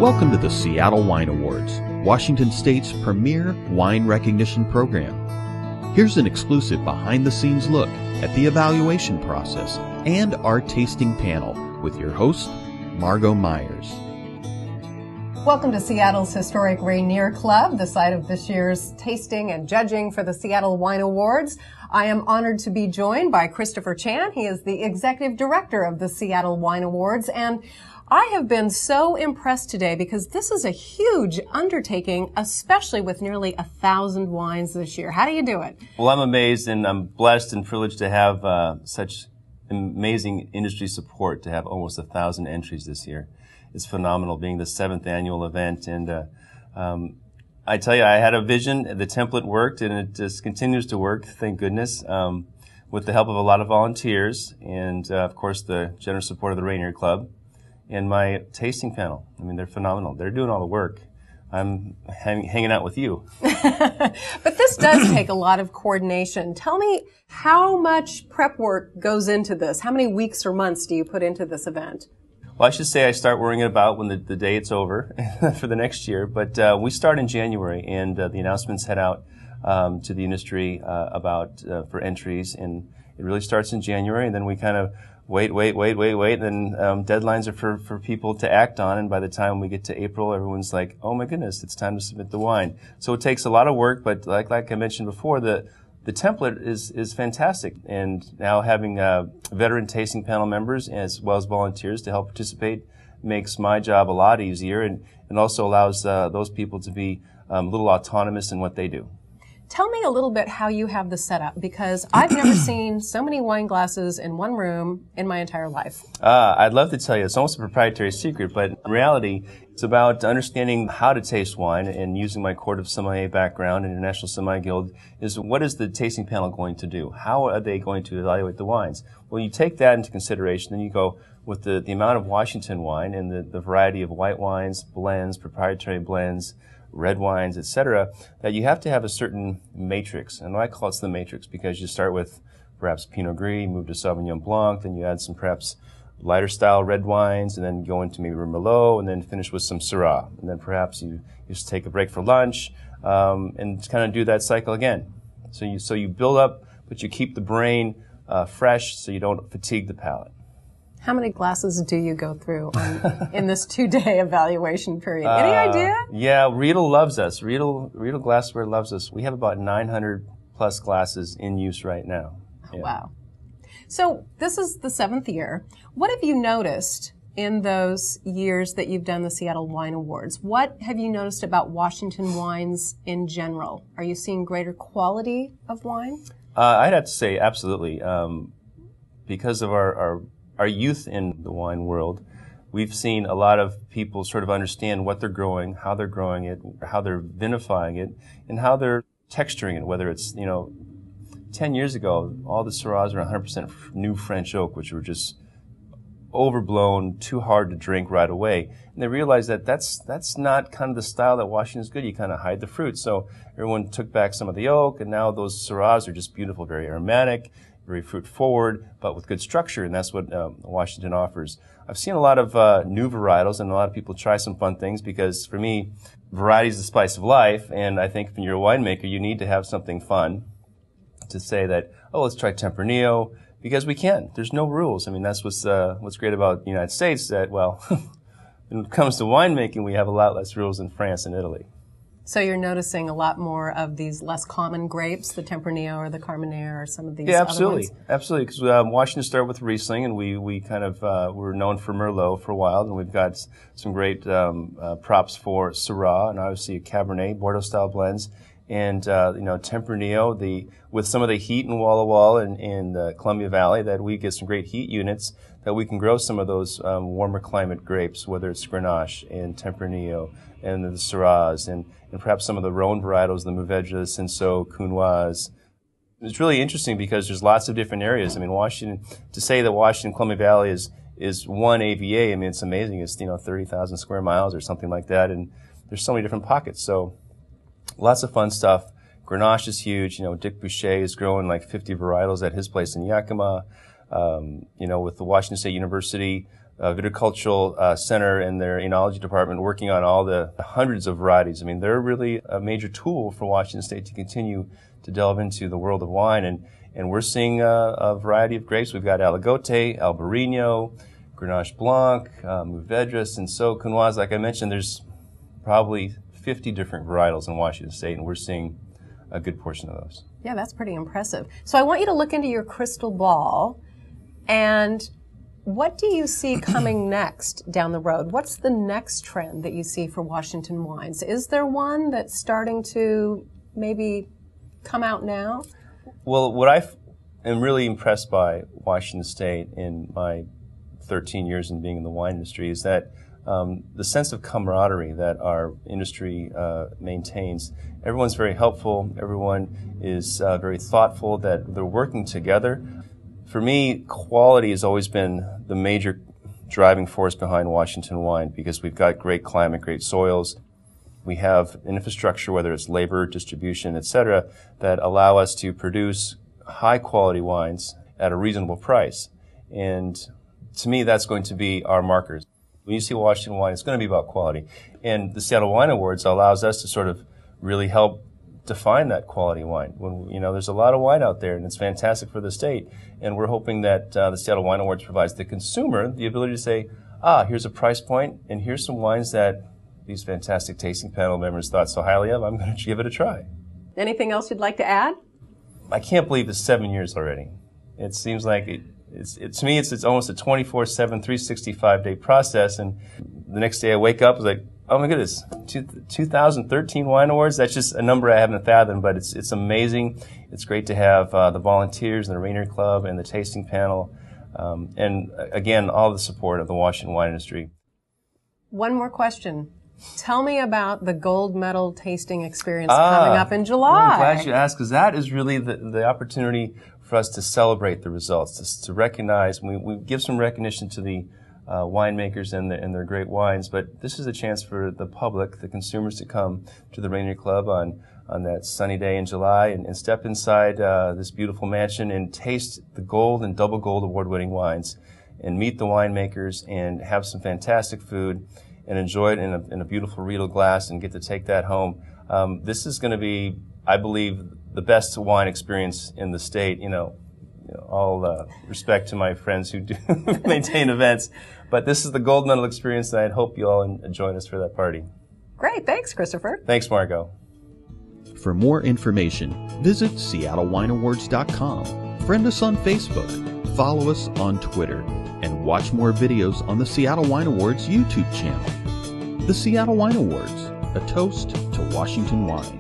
Welcome to the Seattle Wine Awards, Washington State's premier wine recognition program. Here's an exclusive behind-the-scenes look at the evaluation process and our tasting panel with your host, Margot Myers. Welcome to Seattle's historic Rainier Club, the site of this year's tasting and judging for the Seattle Wine Awards. I am honored to be joined by Christopher Chan. He is the executive director of the Seattle Wine Awards, and I have been so impressed today because this is a huge undertaking, especially with nearly 1,000 wines this year. How do you do it? Well, I'm amazed and I'm blessed and privileged to have such amazing industry support to have almost 1,000 entries this year. It's phenomenal being the 7th annual event. And I tell you, I had a vision, the template worked, and it just continues to work, thank goodness, with the help of a lot of volunteers and, of course, the generous support of the Rainier Club. And my tasting panel. I mean, they're phenomenal. They're doing all the work. I'm hanging out with you. But this does take a lot of coordination. Tell me how much prep work goes into this? How many weeks or months do you put into this event? Well, I should say I start worrying about when the day it's over for the next year. But we start in January, and the announcements head out to the industry about for entries. And it really starts in January, and then we kind of wait, and then deadlines are for people to act on, and by the time we get to April, everyone's like, oh my goodness, it's time to submit the wine. So it takes a lot of work, but like I mentioned before, the template is fantastic, and now having veteran tasting panel members as well as volunteers to help participate makes my job a lot easier, and also allows those people to be a little autonomous in what they do. Tell me a little bit how you have the setup, because I've never seen so many wine glasses in one room in my entire life. I'd love to tell you. It's almost a proprietary secret, but in reality, it's about understanding how to taste wine, and using my Court of Sommelier background and International Sommelier Guild is what is the tasting panel going to do? How are they going to evaluate the wines? Well, you take that into consideration, then you go with the amount of Washington wine and the variety of white wines, blends, proprietary blends, red wines, etc., that you have to have a certain matrix. And I call it the matrix because you start with perhaps Pinot Gris, move to Sauvignon Blanc, then you add some perhaps lighter style red wines, and then go into maybe Merlot, and then finish with some Syrah. And then perhaps you just take a break for lunch, and kind of do that cycle again. So you build up, but you keep the brain fresh so you don't fatigue the palate. How many glasses do you go through in this 2-day evaluation period? Any idea? Yeah, Riedel loves us. Riedel Glassware loves us. We have about 900 plus glasses in use right now. Yeah. Wow. So this is the 7th year. What have you noticed in those years that you've done the Seattle Wine Awards? What have you noticed about Washington wines in general? Are you seeing greater quality of wine? I'd have to say absolutely. Because of our youth in the wine world, we've seen a lot of people sort of understand what they're growing, how they're growing it, how they're vinifying it, and how they're texturing it, whether it's, 10 years ago, all the Syrahs were 100% new French oak, which were just overblown, too hard to drink right away. And they realized that that's not kind of the style that Washington's good. You kind of hide the fruit. So everyone took back some of the oak, and now those Syrahs are just beautiful, very aromatic, very fruit forward, but with good structure, and that's what Washington offers. I've seen a lot of new varietals, and a lot of people try some fun things, because for me, variety is the spice of life, and I think when you're a winemaker, you need to have something fun to say that, oh, let's try Tempranillo, because we can. There's no rules. I mean, that's what's great about the United States, that, well, when it comes to winemaking, we have a lot less rules than France and Italy. So you're noticing a lot more of these less common grapes, the Tempranillo or the Carmenere or some of these other ones? Absolutely. Because Washington started with Riesling, and we kind of were known for Merlot for a while, and we've got some great props for Syrah, and obviously Cabernet, Bordeaux-style blends, and Tempranillo, with some of the heat in Walla Walla and the Columbia Valley, that we get some great heat units that we can grow some of those warmer climate grapes, whether it's Grenache and Tempranillo and the Syrahs, and perhaps some of the Rhone varietals, the Mourvedre, the Cinsault, Cunoise. It's really interesting because there's lots of different areas. I mean, Washington, to say that Washington Columbia Valley is one AVA, I mean, it's amazing. It's 30,000 square miles or something like that, and there's so many different pockets. So lots of fun stuff. Grenache is huge. Dick Boucher is growing like 50 varietals at his place in Yakima. With the Washington State University, viticultural center and their enology department working on all the hundreds of varieties. I mean, they're really a major tool for Washington State to continue to delve into the world of wine. And we're seeing a variety of grapes. We've got Aligoté, Albarino, Grenache Blanc, Mourvedre, and so Cunoise. Like I mentioned, there's probably 50 different varietals in Washington State, and we're seeing a good portion of those. Yeah, that's pretty impressive. So I want you to look into your crystal ball, and what do you see coming next down the road? What's the next trend that you see for Washington wines? Is there one that's starting to maybe come out now? Well, what I am really impressed by Washington State in my 13 years in being in the wine industry is that the sense of camaraderie that our industry maintains. Everyone's very helpful. Everyone is very thoughtful, that they're working together. For me, quality has always been the major driving force behind Washington wine because we've got great climate, great soils. We have an infrastructure, whether it's labor, distribution, etc., that allow us to produce high-quality wines at a reasonable price. And to me, that's going to be our markers. When you see Washington wine, it's going to be about quality. And the Seattle Wine Awards allows us to sort of really help define that quality wine. When, you know, there's a lot of wine out there, and it's fantastic for the state. And we're hoping that the Seattle Wine Awards provides the consumer the ability to say, here's a price point, and here's some wines that these fantastic tasting panel members thought so highly of. I'm going to give it a try. Anything else you'd like to add? I can't believe it's 7 years already. It seems like to me, it's almost a 24/7, 365-day process. And the next day I wake up, it's like, oh my goodness, 2013 Wine Awards. That's just a number I haven't fathomed, but it's amazing. It's great to have the volunteers and the Rainier Club and the tasting panel, and again, all the support of the Washington wine industry. One more question. Tell me about the gold medal tasting experience coming up in July. Well, I'm glad you asked, because that is really the opportunity for us to celebrate the results, to recognize. We give some recognition to the winemakers and their great wines, but this is a chance for the public, the consumers, to come to the Rainier Club on that sunny day in July and step inside this beautiful mansion and taste the gold and double gold award-winning wines and meet the winemakers and have some fantastic food and enjoy it in a beautiful Riedel glass and get to take that home. This is going to be, I believe, the best wine experience in the state. All respect to my friends who do maintain events, but this is the gold medal experience, and I hope you all join us for that party. Great. Thanks, Christopher. Thanks, Margot. For more information, visit SeattleWineAwards.com. Friend us on Facebook, follow us on Twitter, and watch more videos on the Seattle Wine Awards YouTube channel. The Seattle Wine Awards, a toast to Washington wine.